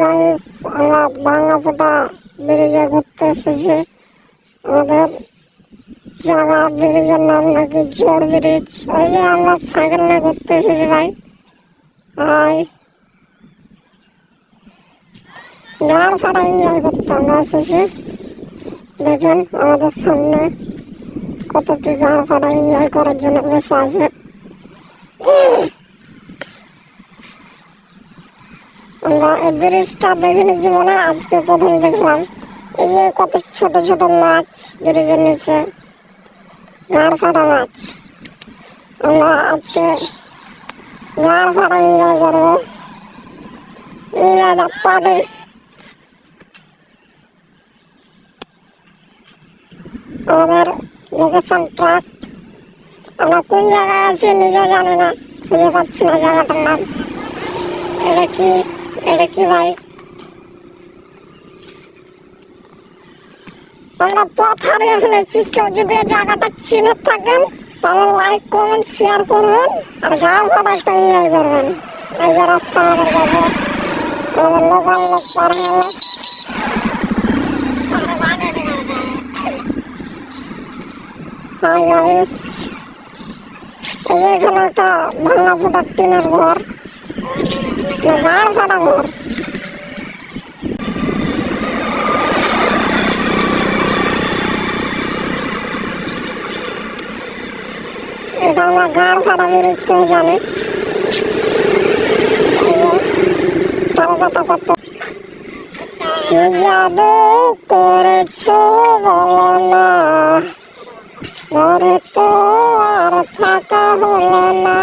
Guys, আমরা ভাঙ্গাফোটা ব্রিজে ঘুরতে এসেছি। আমাদের জায়গা ব্রিজের নাম নাকি জোড় ব্রিজ। ওই যে আমরা সাইকেল নিয়ে ঘুরতে এসেছি ভাই। ভাই গাড় ফাটা এনজয় করতে আমরা এসেছি। দেখেন আমাদের সামনে কত কি গাড় ফাটা এনজয় করার জন্য বসে আছে। আমরা এই ব্রিজটা দেখিনি জীবনে, আজকে প্রথম দেখলাম। এই যে কত ছোট ছোট মাছ ব্রিজের নিচে, গাড় ফাটা মাছ। আমরা আজকে গাড় ফাটা এনজয় করবো। পার্টি আমাদের লোকেশন ট্রাক। আমরা কোন জায়গায় আছি নিজেও জানি না, খুঁজে পাচ্ছি না জায়গাটার নাম। এটা কি ভাই? আমরা পথ হারিয়ে ফেলেছি। কেউ যদি এই জায়গাটা চিনে থাকেন তাহলে লাইক কমেন্ট শেয়ার করবেন আর গাড় ফাটা একটা এনজয় করবেন। এই যে রাস্তা আমাদের কাছে, আমাদের লোকাল লোক পার হলো। হাই গাইস, এই যে এখানে একটা ভাঙা ফোটা টিনের ঘর, গাড় ফাটা ঘর। এটা আমরা গাড় ফাটা ব্রিজ করে জানি। কথা কত কি জাদু করেছো বলো না, ঘরে তো আর থাকা হলো না।